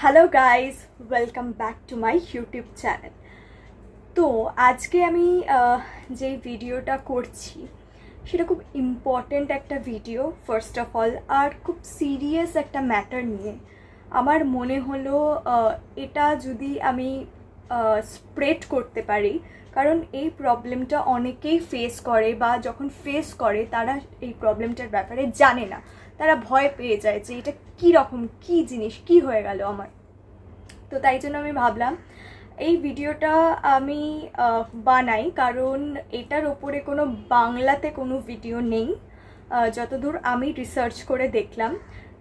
Hello guys, welcome back to my YouTube channel. তো আজকে আমি যেই ভিডিওটা করছি সেটা খুব ইম্পর্ট্যান্ট একটা ভিডিও ফার্স্ট অফ অল, আর খুব সিরিয়াস একটা ম্যাটার নিয়ে আমার মনে হলো এটা যদি আমি স্প্রেড করতে পারি, কারণ এই প্রবলেমটা অনেকেই ফেস করে, বা যখন ফেস করে তারা এই প্রবলেমটার ব্যাপারে জানে না, তারা ভয় পেয়ে যায় যে এটা কী রকম, কী জিনিস, কী হয়ে গেল আমার। তো তাই জন্য আমি ভাবলাম এই ভিডিওটা আমি বানাই, কারণ এটার ওপরে কোনো বাংলাতে কোনো ভিডিও নেই যতদূর আমি রিসার্চ করে দেখলাম।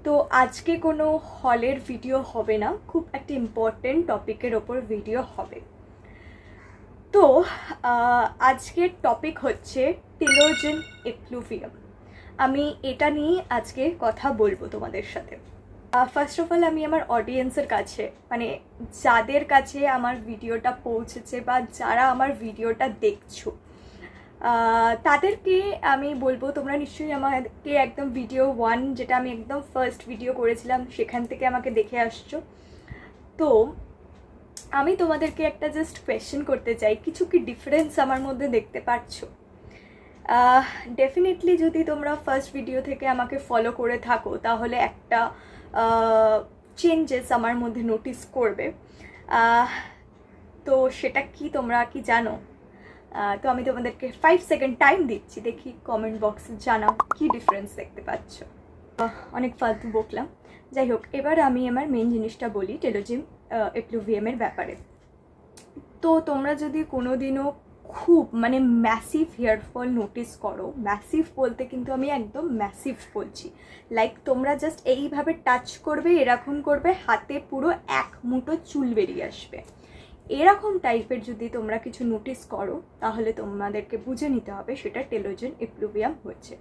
তো আজকে কোনো হলের ভিডিও হবে না, খুব একটা ইম্পর্টেন্ট টপিকের ওপর ভিডিও হবে। তো আজকের টপিক হচ্ছে টেলোজেন এফ্লুভিয়াম। আমি এটা নিয়ে আজকে কথা বলবো তোমাদের সাথে। ফার্স্ট অফ অল আমি আমার অডিয়েন্সের কাছে, মানে যাদের কাছে আমার ভিডিওটা পৌঁছেছে বা যারা আমার ভিডিওটা দেখছো, তাদেরকে আমি বলবো তোমরা নিশ্চয়ই আমাকে একদম ভিডিও 1, যেটা আমি একদম ফার্স্ট ভিডিও করেছিলাম, সেখান থেকে আমাকে দেখে আসছো। তো আমি তোমাদেরকে একটা জাস্ট কোয়েশ্চেন করতে চাই, কিছু কি ডিফারেন্স আমার মধ্যে দেখতে পাচ্ছো? ডেফিনেটলি যদি তোমরা ফার্স্ট ভিডিও থেকে আমাকে ফলো করে থাকো তাহলে একটা চেঞ্জেস আমার মধ্যে নোটিস করবে। তো সেটা কি তোমরা কি জানো? তো আমি তোমাদেরকে 5 সেকেন্ড টাইম দিচ্ছি, দেখি কমেন্ট বক্সে জানাও কি ডিফারেন্স দেখতে পাচ্ছ। অনেক ফালতু বকলাম, যাই হোক, এবার আমি আমার মেন জিনিসটা বলি টেলোজেন এফ্লুভিয়ামের ব্যাপারে। তো তোমরা যদি কোনো দিনও খুব মানে ম্যাসিভ হেয়ারফল নোটিস করো, ম্যাসিভ বলতে কিন্তু আমি একদম ম্যাসিভ বলছি, লাইক তোমরা জাস্ট এইভাবে টাচ করবে, এরকম করবে, হাতে পুরো এক মুঠো চুল বেরিয়ে আসবে, এরকম টাইপের যদি তোমরা কিছু নোটিস করো তাহলে তোমাদেরকে বুঝে নিতে হবে সেটা টেলোজেন এফ্লুভিয়াম হয়েছে।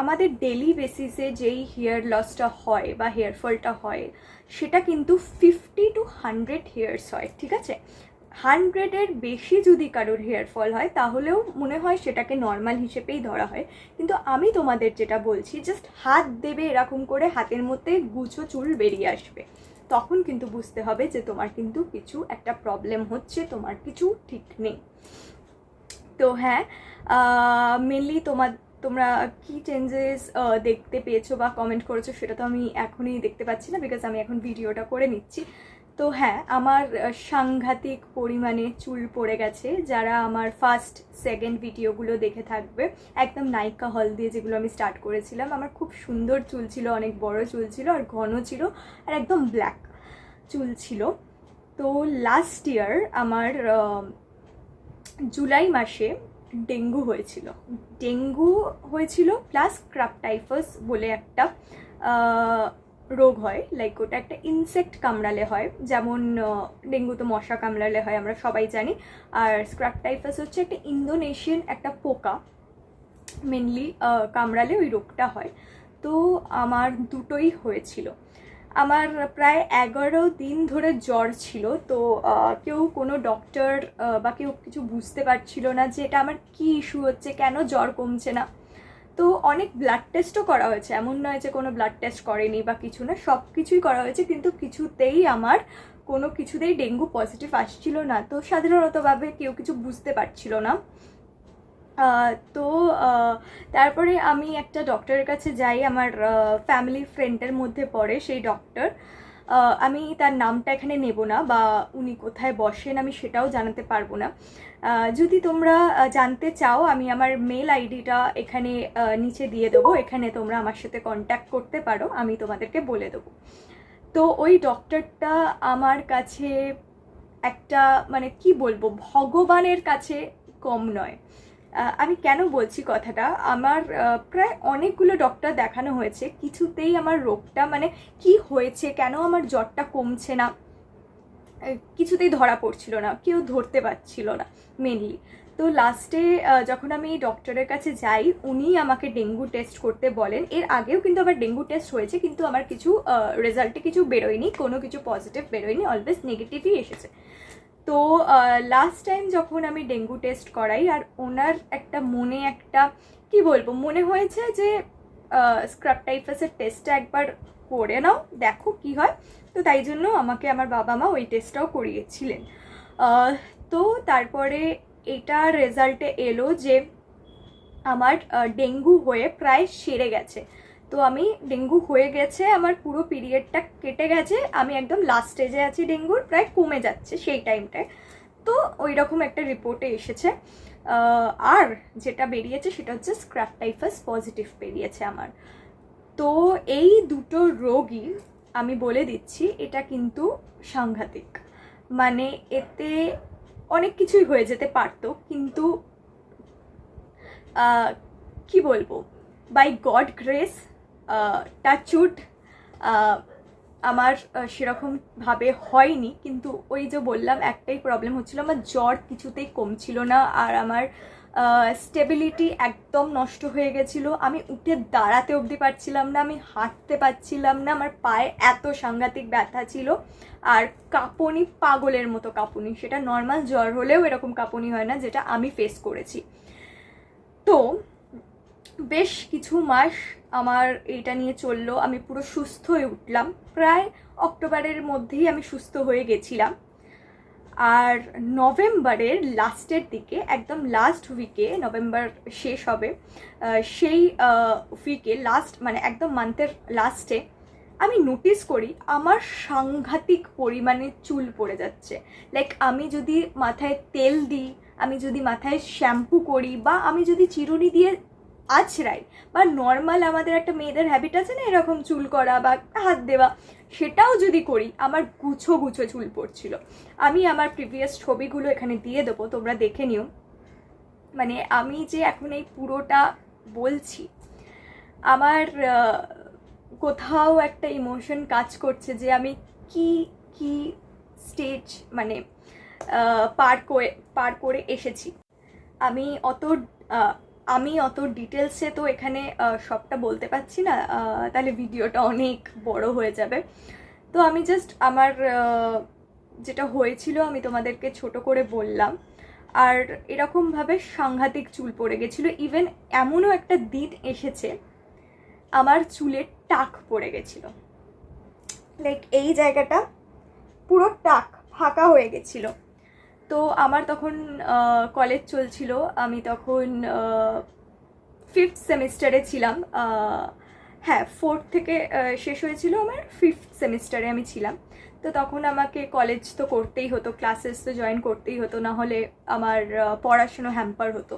আমাদের ডেলি বেসিসে যেই হেয়ার লসটা হয় বা হেয়ার ফলটা হয় সেটা কিন্তু 50 to 100 হেয়ার্স হয়, ঠিক আছে? 100-এর বেশি যদি কারোর হেয়ার ফল হয় তাহলেও মনে হয় সেটাকে নর্মাল হিসেবেই ধরা হয়। কিন্তু আমি তোমাদের যেটা বলছি, জাস্ট হাত দেবে, এরকম করে হাতের মধ্যে গুছো চুল বেরিয়ে আসবে, তখন কিন্তু বুঝতে হবে যে তোমার কিন্তু কিছু একটা প্রবলেম হচ্ছে, তোমার কিছু ঠিক নেই। তো হ্যাঁ, মেনলি তোমরা কি চেঞ্জেস দেখতে পেয়েছো বা কমেন্ট করেছো সেটা তো আমি এখনই দেখতে পাচ্ছি না, বিকজ আমি এখন ভিডিওটা করে নিচ্ছি। তো হ্যাঁ, আমার সাংঘাতিক পরিমাণে চুল পড়ে গেছে। যারা আমার ফার্স্ট সেকেন্ড ভিডিওগুলো দেখে থাকবে, একদম নায়িকা হল দিয়ে যেগুলো আমি স্টার্ট করেছিলাম, আমার খুব সুন্দর চুল ছিল, অনেক বড় চুল ছিল আর ঘন ছিল আর একদম ব্ল্যাক চুল ছিল। তো লাস্ট ইয়ার আমার জুলাই মাসে ডেঙ্গু হয়েছিল প্লাস ক্রাপ টাইফাস বলে একটা রোগ হয়, লাইক ওটা একটা ইনসেক্ট কামড়ালে হয়, যেমন ডেঙ্গু তো মশা কামড়ালে হয় আমরা সবাই জানি, আর স্ক্রাব টাইফাস হচ্ছে একটা ইন্দোনেশিয়ান একটা পোকা মেনলি কামড়ালে ওই রোগটা হয়। তো আমার দুটোই হয়েছিল। আমার প্রায় 11 দিন ধরে জ্বর ছিল। তো কেউ কোনো ডক্টর বা কেউ কিছু বুঝতে পারছিল না যে এটা আমার কী ইস্যু হচ্ছে, কেন জ্বর কমছে না। তো অনেক ব্লাড টেস্টও করা হয়েছে, এমন নয় যে কোনো ব্লাড টেস্ট করেনি বা কিছু না, সব কিছুই করা হয়েছে, কিন্তু কিছুতেই আমার কোনো কিছুতেই ডেঙ্গু পজিটিভ আসছিল না। তো সাধারণতভাবে কেউ কিছু বুঝতে পারছিল না। তো তারপরে আমি একটা ডক্টরের কাছে যাই, আমার ফ্যামিলি ফ্রেন্ডের মধ্যে পড়ে সেই ডক্টর। আমি তার নামটা এখানে নেব না, বা উনি কোথায় বসেন আমি সেটাও জানাতে পারবো না। যদি তোমরা জানতে চাও, আমি আমার মেল আইডিটা এখানে নিচে দিয়ে দেবো, এখানে তোমরা আমার সাথে কন্ট্যাক্ট করতে পারো, আমি তোমাদেরকে বলে দেবো। তো ওই ডক্টরটা আমার কাছে একটা, মানে কি বলবো, ভগবানের কাছে কম নয়। আমি কেন বলছি কথাটা, আমার প্রায় অনেকগুলো ডক্টর দেখানো হয়েছে, কিছুতেই আমার রোগটা, মানে কি হয়েছে, কেন আমার জ্বরটা কমছে না, কিছুতেই ধরা পড়ছিল না, কেউ ধরতে পারছিল না মেনলি। তো লাস্টে যখন আমি ডক্টরের কাছে যাই, উনি আমাকে ডেঙ্গু টেস্ট করতে বলেন। এর আগেও কিন্তু আমার ডেঙ্গু টেস্ট হয়েছে, কিন্তু আমার কিছু রেজাল্টে কিছু বেরোয়নি, কোনো কিছু পজিটিভ বেরোয়নি, অলওয়েজ নেগেটিভই এসেছে। তো লাস্ট টাইম যখন আমি ডেঙ্গু টেস্ট করাই, আর ওনার একটা মনে একটা কি বলবো, মনে হয়েছে যে স্ক্রাব টাইফাসের টেস্টটা একবার করে নাও, দেখো কি হয়। তো তাই জন্য আমাকে আমার বাবা মা ওই টেস্টটাও করিয়েছিলেন। তো তারপরে এটা রেজাল্টে এলো যে আমার ডেঙ্গু হয়ে প্রায় সেরে গেছে। তো আমি ডেঙ্গু হয়ে গেছে, আমার পুরো পিরিয়ডটা কেটে গেছে, আমি একদম লাস্ট স্টেজে আছি, ডেঙ্গুর প্রায় কমে যাচ্ছে সেই টাইমটায়। তো ওই রকম একটা রিপোর্টে এসেছে। আর যেটা বেরিয়েছে সেটা হচ্ছে স্ক্রাব টাইফাস পজিটিভ বেরিয়েছে আমার। তো এই দুটো রোগই আমি বলে দিচ্ছি, এটা কিন্তু সাংঘাতিক। মানে এতে অনেক কিছুই হয়ে যেতে পারতো, কিন্তু কি বলবো, বাই গড গ্রেস, টাচউড, আমার সেরকমভাবে হয়নি। কিন্তু ওই যে বললাম, একটাই প্রবলেম হচ্ছিল, আমার জ্বর কিছুতেই কমছিল না, আর আমার স্টেবিলিটি একদম নষ্ট হয়ে গেছিলো। আমি উঠে দাঁড়াতে অবধি পারছিলাম না, আমি হাঁটতে পারছিলাম না, আমার পায়ে এত সাংঘাতিক ব্যথা ছিল, আর কাঁপুনি, পাগলের মতো কাঁপুনি। সেটা নর্মাল জ্বর হলেও এরকম কাঁপুনি হয় না, যেটা আমি ফেস করেছি। তো বেশ কিছু মাস আমার এইটা নিয়ে চললো, আমি পুরো সুস্থ হয়ে উঠলাম, প্রায় অক্টোবরের মধ্যেই আমি সুস্থ হয়ে গেছিলাম। আর নভেম্বরের লাস্টের দিকে, একদম লাস্ট উইকে, নভেম্বর শেষ হবে সেই উইকে, লাস্ট মানে একদম মান্থের লাস্টে আমি নোটিস করি আমার সাংঘাতিক পরিমাণে চুল পড়ে যাচ্ছে। লাইক আমি যদি মাথায় তেল দিই, আমি যদি মাথায় শ্যাম্পু করি, বা আমি যদি চিরুনি দিয়ে আছড়াই, বা নর্মাল আমাদের একটা মেয়েদের হ্যাবিট আছে না এরকম চুল করা বা হাত দেওয়া, সেটাও যদি করি, আমার গুছো গুছো চুল পড়ছিল। আমি আমার প্রিভিয়াস ছবিগুলো এখানে দিয়ে দেবো, তোমরা দেখে নিও। মানে আমি যে এখন এই পুরোটা বলছি, আমার কোথাও একটা ইমোশন কাজ করছে যে আমি কি কি স্টেজ মানে পার করে এসেছি। আমি অত ডিটেলসে তো এখানে সবটা বলতে পারছি না, তাহলে ভিডিওটা অনেক বড় হয়ে যাবে। তো আমি জাস্ট আমার যেটা হয়েছিল আমি তোমাদেরকে ছোট করে বললাম। আর এরকমভাবে সাংঘাতিক চুল পড়ে গেছিলো। ইভেন এমনও একটা দিন এসেছে আমার চুলের টাক পড়ে গেছিল, লাইক এই জায়গাটা পুরো টাক ফাঁকা হয়ে গেছিল। তো আমার তখন কলেজ চলছিল, আমি তখন 5th সেমিস্টারে ছিলাম। হ্যাঁ, 4th থেকে শেষ হয়েছিল, আমার 5th সেমিস্টারে আমি ছিলাম। তো তখন আমাকে কলেজ তো করতেই হতো, ক্লাসেস তো জয়েন করতেই হতো, না হলে আমার পড়াশুনো হ্যাম্পার হতো।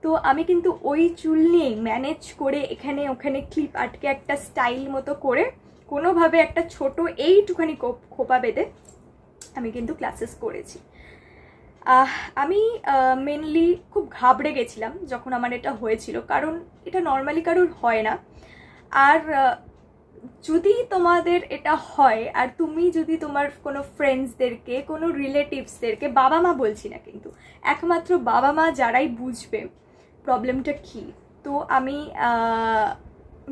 তো আমি কিন্তু ওই চুল নিয়েই ম্যানেজ করে এখানে ওখানে ক্লিপ আটকে একটা স্টাইল মতো করে কোনোভাবে একটা ছোট এইটুখানি খোপা বেঁধে আমি কিন্তু ক্লাসেস করেছি। আমি মেনলি খুব ঘাবড়ে গেছিলাম যখন আমার এটা হয়েছিল, কারণ এটা নর্মালি কারোর হয় না। আর যদি তোমাদের এটা হয়, আর তুমি যদি তোমার কোনো ফ্রেন্ডসদেরকে, কোনো রিলেটিভসদেরকে, বাবা মা বলছি না কিন্তু, একমাত্র বাবা মা যারাই বুঝবে প্রবলেমটা কী। তো আমি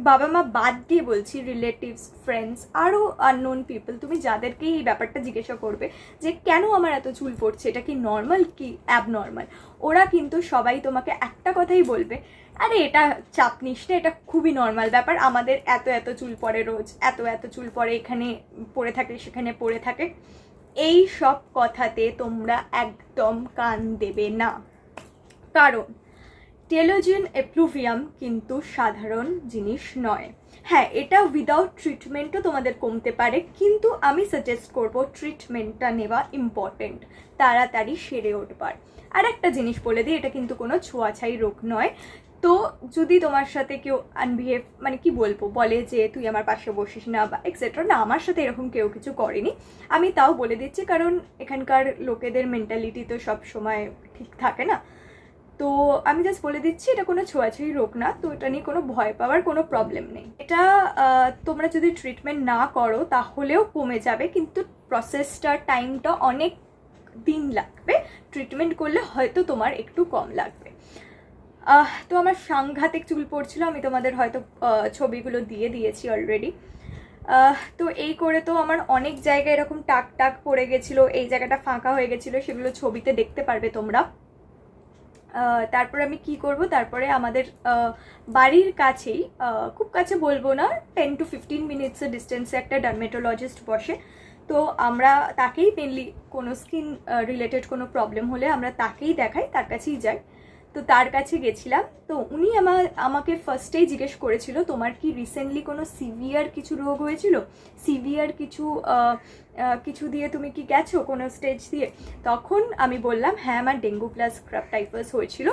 বাবা মা বাদ দিয়ে বলছি, রিলেটিভস, ফ্রেন্ডস, আরও আননোন পিপল, তুমি যাদেরকেই এই ব্যাপারটা জিজ্ঞাসা করবে যে কেন আমার এত চুল পড়ছে, এটা কি নর্মাল কি অ্যাবনর্মাল, ওরা কিন্তু সবাই তোমাকে একটা কথাই বলবে, আরে এটা চাপ নিস না, এটা খুবই নর্মাল ব্যাপার, আমাদের এত এত চুল পড়ে রোজ, এত এত চুল পড়ে, এখানে পড়ে থাকে সেখানে পড়ে থাকে। এই সব কথাতে তোমরা একদম কান দেবে না, কারণ টেলোজেন এপ্লুভিয়াম কিন্তু সাধারণ জিনিস নয়। হ্যাঁ, এটা উইদাউট ট্রিটমেন্টও তোমাদের কমতে পারে, কিন্তু আমি সাজেস্ট করব ট্রিটমেন্টটা নেওয়া ইম্পর্টেন্ট, তাড়াতাড়ি সেরে উঠবার। আর একটা জিনিস বলে দিই, এটা কিন্তু কোনো ছোঁয়াছাই রোগ নয়। তো যদি তোমার সাথে কেউ আনবিহেভ, মানে কি বলবো, বলে যে তুই আমার পাশে বসিস না বা এক্সেট্রা, না, আমার সাথে এরকম কেউ কিছু করেনি, আমি তাও বলে দিচ্ছি, কারণ এখানকার লোকেদের মেন্টালিটি তো সব সময় ঠিক থাকে না। তো আমি জাস্ট বলে দিচ্ছি, এটা কোনো ছোঁয়াছুঁয়ি রোগ না, তো এটা নিয়ে কোনো ভয় পাওয়ার কোনো প্রবলেম নেই। এটা তোমরা যদি ট্রিটমেন্ট না করো তাহলেও কমে যাবে, কিন্তু প্রসেসটা, টাইমটা অনেক দিন লাগবে। ট্রিটমেন্ট করলে হয়তো তোমার একটু কম লাগবে। তো আমার সাংঘাতিক চুল পড়ছিল, আমি তোমাদের হয়তো ছবিগুলো দিয়ে দিয়েছি অলরেডি। তো এই করে তো আমার অনেক জায়গায় এরকম টাক টাক পড়ে গেছিলো, এই জায়গাটা ফাঁকা হয়ে গেছিলো, সেগুলো ছবিতে দেখতে পারবে তোমরা। তারপরে আমি কি করব, তারপরে আমাদের বাড়ির কাছেই, খুব কাছে বলবো না, 10 to 15 মিনিটসের ডিস্টেন্সে একটা ডার্মেটোলজিস্ট বসে। তো আমরা তাকেই মেনলি কোনো স্কিন রিলেটেড কোনো প্রবলেম হলে আমরা তাকেই দেখাই, তার কাছেই যাই। তো তার কাছে গেছিলাম। তো উনি আমাকে ফার্স্টেই জিজ্ঞেস করেছিল তোমার কি রিসেন্টলি কোনো সিভিয়ার কিছু রোগ হয়েছিল, সিভিয়ার কিছু দিয়ে তুমি কি গেছো কোনো স্টেজ দিয়ে। তখন আমি বললাম হ্যাঁ আমার ডেঙ্গু প্লাস স্ক্রাব টাইফাস হয়েছিল,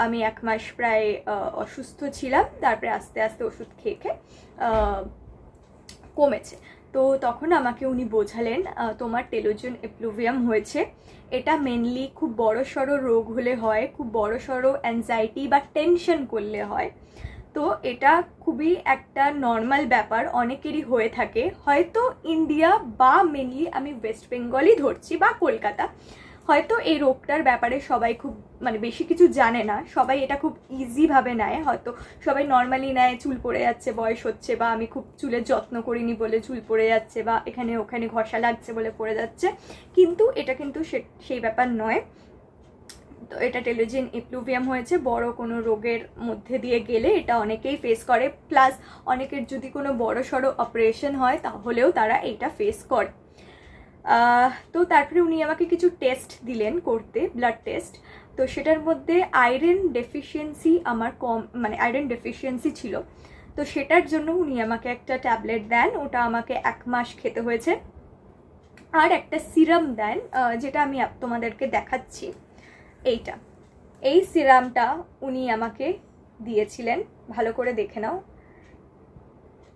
আমি 1 মাস প্রায় অসুস্থ ছিলাম, তারপরে আস্তে আস্তে ওষুধ খেয়ে খেয়ে কমেছে। তো তখন আমাকে উনি বোঝালেন তোমার টেলোজেন এপ্লুভিয়াম হয়েছে, এটা মেনলি খুব বড় সড়ো রোগ হলে হয়, খুব বড় সড়ো অ্যাংজাইটি বা টেনশন করলে হয়। তো এটা খুবই একটা নর্মাল ব্যাপার, অনেকেরই হয়ে থাকে, হয়তো ইন্ডিয়া বা মেনলি আমি ওয়েস্ট বেঙ্গলই ধরছি বা কলকাতা, হয়তো এই রোগটার ব্যাপারে সবাই খুব মানে বেশি কিছু জানে না, সবাই এটা খুব ইজিভাবে নেয়, হয়তো সবাই নর্মালি নেয় চুল পড়ে যাচ্ছে বয়স হচ্ছে, বা আমি খুব চুলের যত্ন করিনি বলে চুল পড়ে যাচ্ছে, বা এখানে ওখানে ঘষা লাগছে বলে পড়ে যাচ্ছে, কিন্তু এটা কিন্তু সেই ব্যাপার নয়। তো এটা টেলোজেন এপ্লুভিয়াম হয়েছে, বড় কোনো রোগের মধ্যে দিয়ে গেলে এটা অনেকেই ফেস করে, প্লাস অনেকের যদি কোনো বড় সড়ো অপারেশন হয় তাহলেও তারা এইটা ফেস করে। তো তারপরে উনি আমাকে কিছু টেস্ট দিলেন করতে, ব্লাড টেস্ট। তো সেটার মধ্যে আয়রন ডেফিসিয়েন্সি আমার কম, মানে আয়রন ডেফিসিয়েন্সি ছিল। তো সেটার জন্য উনি আমাকে একটা ট্যাবলেট দেন, ওটা আমাকে 1 মাস খেতে হয়েছে। আর একটা সিরাম দেন, যেটা আমি তোমাদেরকে দেখাচ্ছি, এই সিরামটা উনি আমাকে দিয়েছিলেন, ভালো করে দেখে নাও।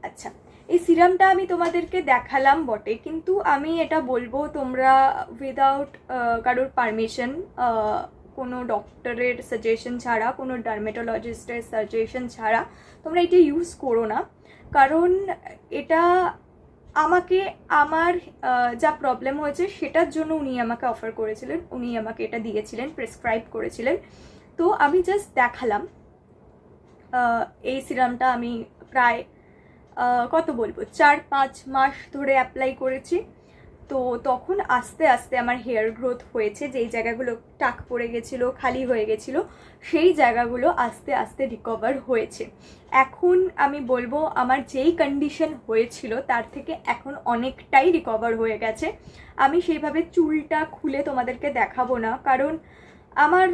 আচ্ছা, এই সিরামটা আমি তোমাদেরকে দেখালাম বটে, কিন্তু আমি এটা বলবো তোমরা উইদাউট কারোর পারমিশন, কোনো ডক্টরের সাজেশন ছাড়া, কোনো ডার্মেটোলজিস্টের সাজেশন ছাড়া তোমরা এটা ইউজ করো না। কারণ এটা আমাকে আমার যা প্রবলেম হয়েছে সেটার জন্য উনি আমাকে অফার করেছিলেন, উনি আমাকে এটা দিয়েছিলেন, প্রেসক্রাইব করেছিলেন। তো আমি জাস্ট দেখালাম। এই সিরামটা আমি প্রায় কত বলবো 4-5 মাস ধরে অ্যাপ্লাই করেছি। তো তখন আস্তে আস্তে আমার হেয়ার গ্রোথ হয়েছে, যেই জায়গাগুলো টাক পড়ে গেছিলো, খালি হয়ে গেছিলো, সেই জায়গাগুলো আস্তে আস্তে রিকভার হয়েছে। এখন আমি বলবো আমার যেই কন্ডিশন হয়েছিল তার থেকে এখন অনেকটাই রিকভার হয়ে গেছে। আমি সেইভাবে চুলটা খুলে তোমাদেরকে দেখাবো না, কারণ আমার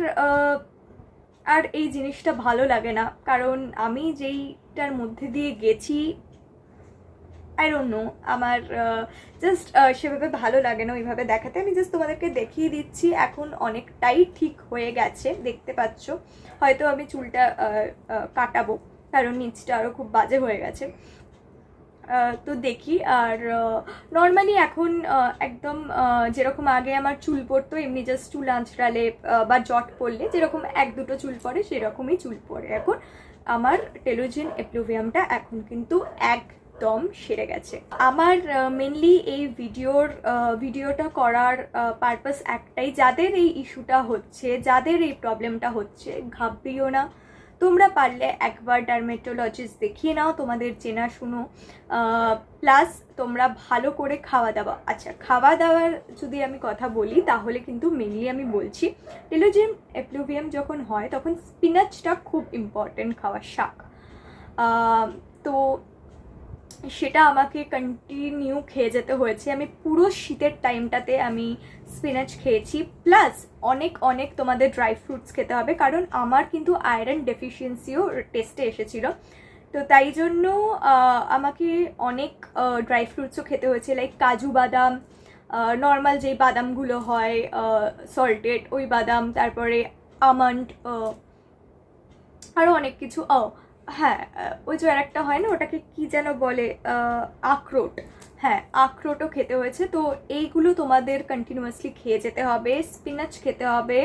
আর এই জিনিসটা ভালো লাগে না, কারণ আমি যেইটার মধ্যে দিয়ে গেছি আই ডোন্ট নো, আমার জাস্ট সেভাবে ভালো লাগে না ওইভাবে দেখাতে। আমি জাস্ট তোমাদেরকে দেখিয়ে দিচ্ছি, এখন অনেকটাই ঠিক হয়ে গেছে, দেখতে পাচ্ছ। হয়তো আমি চুলটা কাটাবো, কারণ নিচটা আরও খুব বাজে হয়ে গেছে। তো দেখি। আর নর্মালি এখন একদম যেরকম আগে আমার চুল পড়তো, এমনি জাস্ট চুল আঁচড়ালে বা জট পড়লে যেরকম 1-2টো চুল পড়ে সেরকমই চুল পড়ে এখন। আমার টেলোজেন এপ্লুভিয়ামটা এখন কিন্তু একদম সেরে গেছে। আমার মেনলি এই ভিডিওটা করার পারপাস একটাই, যাদের এই ইস্যুটা হচ্ছে, যাদের এই প্রবলেমটা হচ্ছে, ঘাবড়িও না, তোমরা পারলে একবার ডার্মেটোলজিস্ট দেখিয়ে নাও, তোমাদের চেনাশুনো, প্লাস তোমরা ভালো করে খাওয়া দাওয়া। আচ্ছা, খাওয়া দাওয়ার যদি আমি কথা বলি তাহলে কিন্তু মেনলি আমি বলছি টেলোজেন এপ্লুভিয়াম যখন হয় তখন স্পিনাচটা খুব ইম্পর্টেন্ট খাওয়ার, শাক। তো সেটা আমাকে কন্টিনিউ খেয়ে যেতে হয়েছে। আমি পুরো শীতের টাইমটাতে আমি স্পিনাচ খেয়েছি, প্লাস অনেক তোমাদের ড্রাই ফ্রুটস খেতে হবে, কারণ আমার কিন্তু আয়রন ডেফিসিয়েন্সিও টেস্টে এসেছিলো। তো তাই জন্য আমাকে অনেক ড্রাই ফ্রুটসও খেতে হয়েছে, লাইক কাজু বাদাম, নর্মাল যেই বাদামগুলো হয় সল্টেড ওই বাদাম, তারপরে আমন্ড, আরও অনেক কিছু। হ্যাঁ, ওই যে আরেকটা হয় না, ওটাকে কি যেন বলে, আখরোট, হ্যাঁ আখরোটও খেতে হয়েছে। তো এইগুলো তোমাদের কন্টিনিউয়াসলি খেয়ে যেতে হবে। স্পিনাচ খেতে হবে,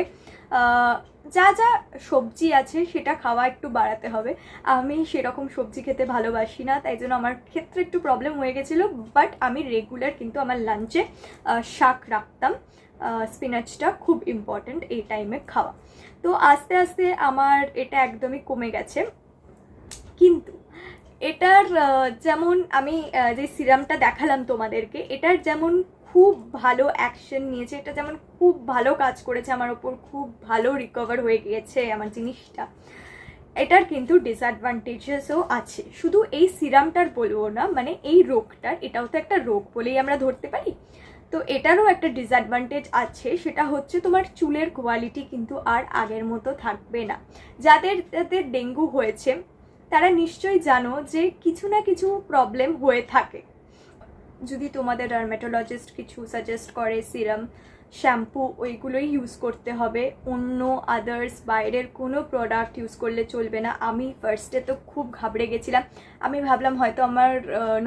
যা যা সবজি আছে সেটা খাওয়া একটু বাড়াতে হবে। আমি সেরকম সবজি খেতে ভালোবাসি না, তাই জন্য আমার ক্ষেত্রে একটু প্রবলেম হয়ে গেছিলো, বাট আমি রেগুলার কিন্তু আমার লাঞ্চে শাক রাখতাম। স্পিনাচটা খুব ইম্পর্টেন্ট এই টাইমে খাওয়া। তো আস্তে আস্তে আমার এটা একদমই কমে গেছে। কিন্তু এটার যেমন আমি যে সিরামটা দেখালাম তোমাদেরকে, এটার যেমন খুব ভালো অ্যাকশন নিয়েছে, এটা যেমন খুব ভালো কাজ করেছে আমার ওপর, খুব ভালো রিকভার হয়ে গিয়েছে আমার জিনিসটা, এটার কিন্তু ডিসঅ্যাডভান্টেজেসও আছে। শুধু এই সিরামটার বলবো না, মানে এই রোগটার, এটাও তো একটা রোগ বলেই আমরা ধরতে পারি, তো এটারও একটা ডিসঅ্যাডভান্টেজ আছে, সেটা হচ্ছে তোমার চুলের কোয়ালিটি কিন্তু আর আগের মতো থাকবে না। যাদের যাদের ডেঙ্গু হয়েছে তারা নিশ্চয়ই জানো যে কিছু না কিছু প্রবলেম হয়ে থাকে। যদি তোমাদের ডার্মেটোলজিস্ট কিছু সাজেস্ট করে সিরাম, শ্যাম্পু, ওইগুলোই ইউজ করতে হবে, অন্য আদার্স বাইরের কোনো প্রোডাক্ট ইউজ করলে চলবে না। আমি ফার্স্টে তো খুব ঘাবড়ে গেছিলাম, আমি ভাবলাম হয়তো আমার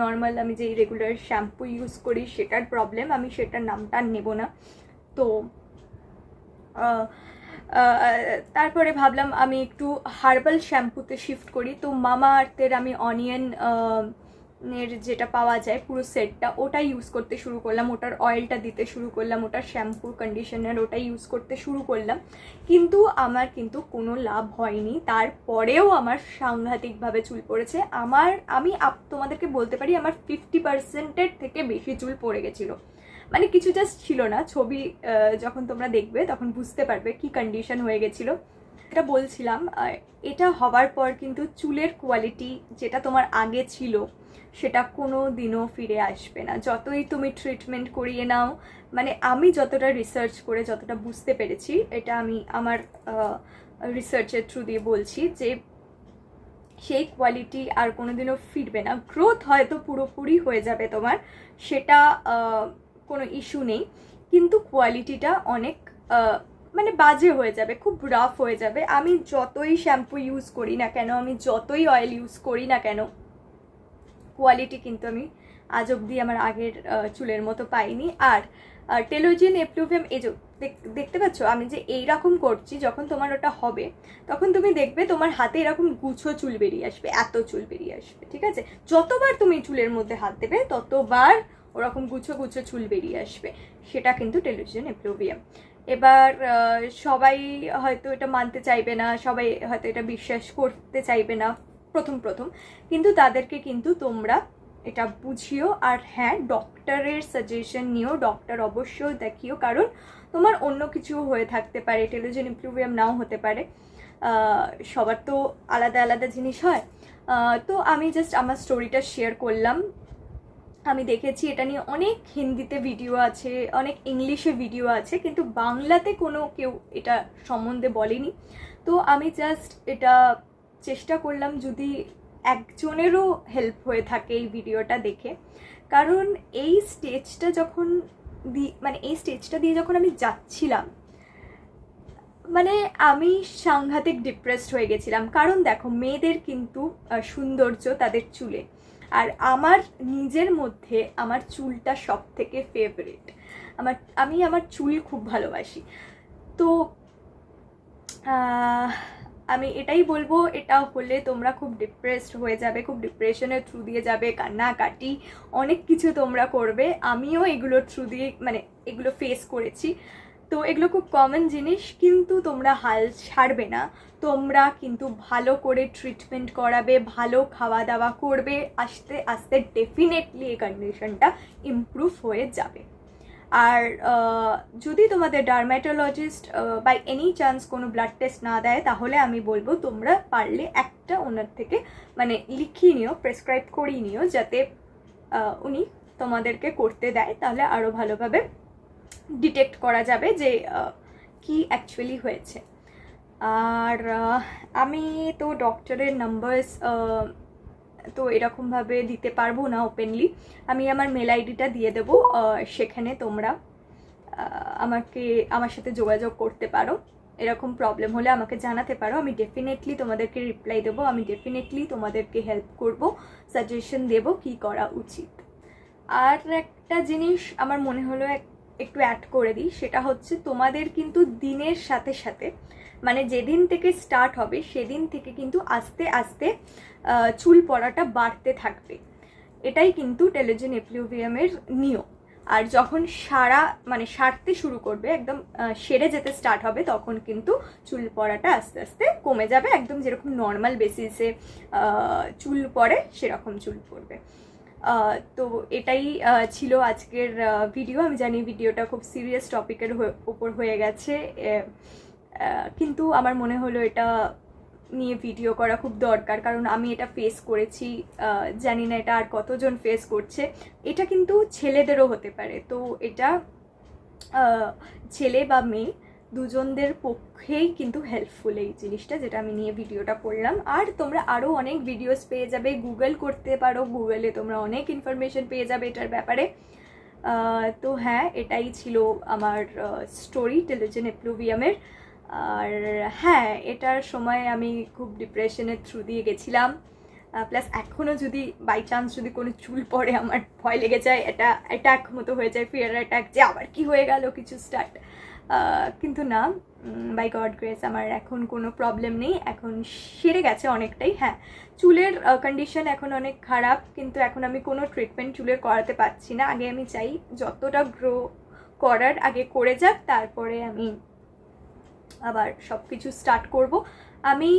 নর্মাল আমি যেই রেগুলার শ্যাম্পু ইউজ করি সেটার প্রবলেম, আমি সেটার নামটা নেব না। তো তারপরে ভাবলাম আমি একটু হার্বাল শ্যাম্পুতে শিফট করি। তো মামা আর্থের আমি অনিয়ন এর যেটা পাওয়া যায় পুরো সেটটা, ওটা ইউজ করতে শুরু করলাম, ওটার অয়েলটা দিতে শুরু করলাম, ওটার শ্যাম্পু কন্ডিশনার ওটা ইউজ করতে শুরু করলাম, কিন্তু আমার কিন্তু কোনো লাভ হয়নি। তারপরেও আমার সাংঘাতিকভাবে চুল পড়েছে। আমি তোমাদেরকে বলতে পারি আমার 50%-এর থেকে বেশি চুল পড়ে গেছিলো, মানে কিছু জাস্ট ছিল না। ছবি যখন তোমরা দেখবে তখন বুঝতে পারবে কি কন্ডিশন হয়ে গেছিলো। এটা বলছিলাম, এটা হওয়ার পর কিন্তু চুলের কোয়ালিটি যেটা তোমার আগে ছিল সেটা কোনো দিনও ফিরে আসবে না, যতই তুমি ট্রিটমেন্ট করিয়ে নাও। মানে আমি যতটা রিসার্চ করে যতটা বুঝতে পেরেছি, এটা আমি আমার রিসার্চের থ্রু দিয়ে বলছি, যে সেই কোয়ালিটি আর কোনোদিনও ফিরবে না। গ্রোথ হয়তো পুরোপুরি হয়ে যাবে তোমার, সেটা কোনো ইস্যু নেই, কিন্তু কোয়ালিটিটা অনেক মানে বাজে হয়ে যাবে, খুব রাফ হয়ে যাবে। আমি যতই শ্যাম্পু ইউজ করি না কেন, আমি যতই অয়েল ইউজ করি না কেন, কোয়ালিটি কিন্তু আমি আজ অবধি আমার আগের চুলের মতো পাইনি। আর টেলোজেন এপ্লুভিয়াম, এই যে দেখতে পাচ্ছ আমি যে এইরকম করছি, যখন তোমার ওটা হবে তখন তুমি দেখবে তোমার হাতে এরকম গুছো চুল বেরিয়ে আসবে, এত চুল বেরিয়ে আসবে, ঠিক আছে? যতবার তুমি চুলের মধ্যে হাত দেবে ততবার ওরকম গুছো গুছো চুল বেরিয়ে আসবে, সেটা কিন্তু টেলোজেন এপ্লুভিয়াম। এবার সবাই হয়তো এটা মানতে চাইবে না, সবাই হয়তো এটা বিশ্বাস করতে চাইবে না প্রথম প্রথম, কিন্তু তাদেরকে কিন্তু তোমরা এটা বুঝিও। আর হ্যাঁ, ডক্টরের সাজেশন নিও, ডক্টর অবশ্যই দেখিও, কারণ তোমার অন্য কিছু হয়ে থাকতে পারে, টেলোজেন এপ্লুভিয়াম নাও হতে পারে, সবার তো আলাদা আলাদা জিনিস হয়। তো আমি জাস্ট আমার স্টোরিটা শেয়ার করলাম। আমি দেখেছি এটা নিয়ে অনেক হিন্দিতে ভিডিও আছে, অনেক ইংলিশে ভিডিও আছে, কিন্তু বাংলাতে কোনো কেউ এটা সম্বন্ধে বলেনি। তো আমি জাস্ট এটা চেষ্টা করলাম যদি একজনেরও হেল্প হয়ে থাকে এই ভিডিওটা দেখে, কারণ এই স্টেজটা যখন মানে এই স্টেজটা দিয়ে যখন আমি যাচ্ছিলাম, মানে আমি সাংঘাতিক ডিপ্রেসড হয়ে গেছিলাম। কারণ দেখো, মেয়েদের কিন্তু সৌন্দর্য তাদের চুলে, আর আমার নিজের মধ্যে আমার চুলটা সব থেকে ফেভারিট। আমি আমার চুল খুব ভালোবাসি। তো আমি এটাই বলবো, এটা হলে তোমরা খুব ডিপ্রেসড হয়ে যাবে, খুব ডিপ্রেশনের থ্রু দিয়ে যাবে, কান্নাকাটি অনেক কিছু তোমরা করবে। আমিও এগুলোর থ্রু দিয়ে মানে এগুলো ফেস করেছি। তো এগুলো খুব কমন জিনিস, কিন্তু তোমরা হাল ছাড়বে না, তোমরা কিন্তু ভালো করে ট্রিটমেন্ট করাবে, ভালো খাওয়া দাওয়া করবে, আস্তে আস্তে ডেফিনেটলি এই কন্ডিশনটা ইমপ্রুভ হয়ে যাবে। আর যদি তোমাদের ডার্মেটোলজিস্ট বাই এনি চান্স কোনো ব্লাড টেস্ট না দেয়, তাহলে আমি বলবো তোমরা পারলে একটা ওনার থেকে মানে লিখিয়ে নিও, প্রেসক্রাইব করিয়ে নিও, যাতে উনি তোমাদেরকে করতে দেয়, তাহলে আরও ভালোভাবে ডিটেক্ট করা যাবে যে কি অ্যাকচুয়ালি হয়েছে। আর আমি তো ডক্টরের নাম্বারস তো এরকমভাবে দিতে পারবো না ওপেনলি, আমি আমার মেল আইডিটা দিয়ে দেবো, সেখানে তোমরা আমার সাথে যোগাযোগ করতে পারো, এরকম প্রবলেম হলে আমাকে জানাতে পারো, আমি ডেফিনেটলি তোমাদেরকে রিপ্লাই দেবো, আমি ডেফিনেটলি তোমাদেরকে হেল্প করব, সাজেশন দেব কি করা উচিত। আর একটা জিনিস আমার মনে হলো একটু অ্যাড করে দিই, সেটা হচ্ছে তোমাদের কিন্তু দিনের সাথে সাথে মানে যেদিন থেকে স্টার্ট হবে সেদিন থেকে কিন্তু আস্তে আস্তে চুল পড়াটা বাড়তে থাকবে, এটাই কিন্তু টেলোজেন এপ্লুভিয়ামের নিয়ম। আর যখন সারতে শুরু করবে, একদম সেরে যেতে স্টার্ট হবে, তখন কিন্তু চুল পড়াটা আস্তে আস্তে কমে যাবে, একদম যেরকম নর্মাল বেসিসে চুল পড়ে সেরকম চুল পড়বে। তো এটাই ছিল আজকের ভিডিও। আমি জানি ভিডিওটা খুব সিরিয়াস টপিকের উপর হয়ে গেছে, কিন্তু আমার মনে হলো এটা নিয়ে ভিডিও করা খুব দরকার, কারণ আমি এটা ফেস করেছি। জানি না এটা আর কতজন ফেস করছে। এটা কিন্তু ছেলেদেরও হতে পারে, তো এটা ছেলে বা মেয়ে দুজনদের পক্ষেই কিন্তু হেল্পফুল এই জিনিসটা, যেটা আমি নিয়ে ভিডিওটা করলাম। আর তোমরা আরও অনেক ভিডিওস পেয়ে যাবে, গুগল করতে পারো, গুগলে তোমরা অনেক ইনফরমেশন পেয়ে যাবে এটার ব্যাপারে। তো হ্যাঁ, এটাই ছিল আমার স্টোরি টেলিজেন এপ্লুভিয়ামের। আর হ্যাঁ, এটার সময় আমি খুব ডিপ্রেশনের থ্রু দিয়ে গেছিলাম। প্লাস এখনও যদি বাই চান্স যদি কোনো চুল পড়ে আমার ভয় লেগে যায়, এটা অ্যাটাক মতো হয়ে যায়, ফিয়ার অ্যাটাক, যে আবার কি হয়ে গেল কিছু স্টার্ট। কিন্তু না, বাই গড গ্রেস আমার এখন কোনো প্রবলেম নেই, এখন সেরে গেছে অনেকটাই। হ্যাঁ, চুলের কন্ডিশন এখন অনেক খারাপ, কিন্তু এখন আমি কোনো ট্রিটমেন্ট চুলের করাতে পারছি না। আগে আমি চাই যতটা গ্রো করার আগে করে যাক, তারপরে আমি আবার সব কিছু স্টার্ট করব। আমি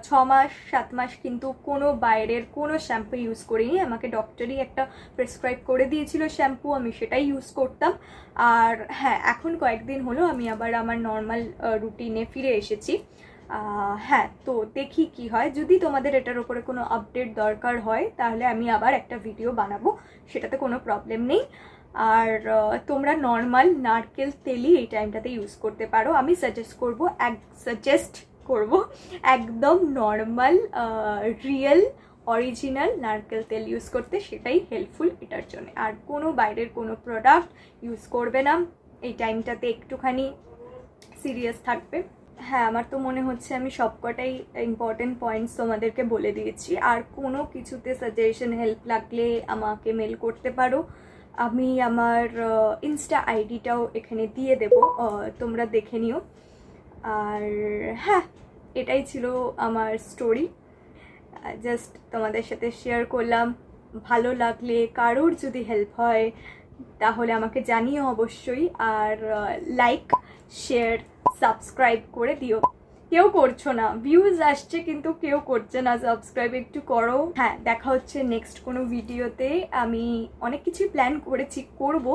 6 মাস 7 মাস কিন্তু কোনো বাইরের কোনো শ্যাম্পু ইউজ করিনি। আমাকে ডক্টরই একটা প্রেসক্রাইব করে দিয়েছিল শ্যাম্পু, আমি সেটাই ইউজ করতাম। আর হ্যাঁ, এখন কয়েকদিন হলো আমি আবার আমার নর্মাল রুটিনে ফিরে এসেছি। হ্যাঁ, তো দেখি কি হয়। যদি তোমাদের এটার উপরে কোনো আপডেট দরকার হয় তাহলে আমি আবার একটা ভিডিও বানাবো, সেটাতে কোনো প্রবলেম নেই। আর তোমরা নর্মাল নারকেল তেলই এই টাইমটাতে ইউজ করতে পারো। আমি সাজেস্ট করব একদম নর্মাল রিয়েল অরিজিনাল নারকেল তেল ইউজ করতে, সেটাই হেল্পফুল এটার জন্য। আর কোনো বাইরের কোনো প্রোডাক্ট ইউজ করবে না এই টাইমটাতে, একটুখানি সিরিয়াস থাকবে। হ্যাঁ, আমার তো মনে হচ্ছে আমি সবকটাই ইম্পর্টেন্ট পয়েন্টস তোমাদেরকে বলে দিয়েছি। আর কোনো কিছুতে সাজেশন হেল্প লাগলে আমাকে মেল করতে পারো। আমি আমার ইনস্টা আইডিটাও এখানে দিয়ে দেব, তোমরা দেখে নিও। আর হ্যাঁ, এটাই ছিল আমার স্টোরি, জাস্ট তোমাদের সাথে শেয়ার করলাম। ভালো লাগলে, কারোর যদি হেল্প হয় তাহলে আমাকে জানিও অবশ্যই। আর লাইক, শেয়ার, সাবস্ক্রাইব করে দিও। কেউ করছো না, ভিউজ আসছে কিন্তু কেউ করছে না সাবস্ক্রাইব, একটু করো। হ্যাঁ, দেখা হচ্ছে নেক্সট কোনো ভিডিওতে। আমি অনেক কিছু প্ল্যান করেছি, করব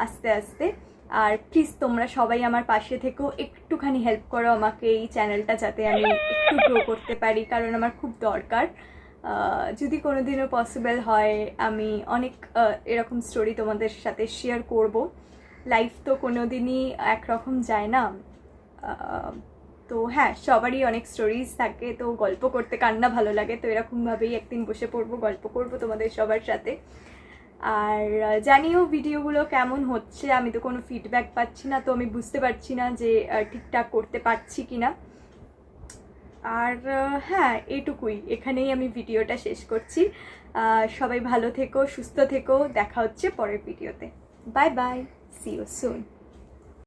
আস্তে আস্তে। আর প্লিজ তোমরা সবাই আমার পাশে থেকেও একটুখানি হেল্প করো আমাকে এই চ্যানেলটা যাতে আমি একটু গ্রো করতে পারি, কারণ আমার খুব দরকার। যদি কোনোদিনও পসিবল হয় আমি অনেক এরকম স্টোরি তোমাদের সাথে শেয়ার করব। লাইফ তো কোনোদিনই একরকম যায় না। তো হ্যাঁ, সবারই অনেক স্টোরিজ থাকে, তো গল্প করতে কান্না ভালো লাগে, তো এরকমভাবেই একদিন বসে পড়বো, গল্প করব তোমাদের সবার সাথে। আর জানিও ভিডিওগুলো কেমন হচ্ছে, আমি তো কোনো ফিডব্যাক পাচ্ছি না, তো আমি বুঝতে পারছি না যে ঠিকঠাক করতে পারছি কি না। আর হ্যাঁ, এটুকুই, এখানেই আমি ভিডিওটা শেষ করছি। সবাই ভালো থেকো, সুস্থ থেকো, দেখা হচ্ছে পরের ভিডিওতে। Bye bye, see you soon.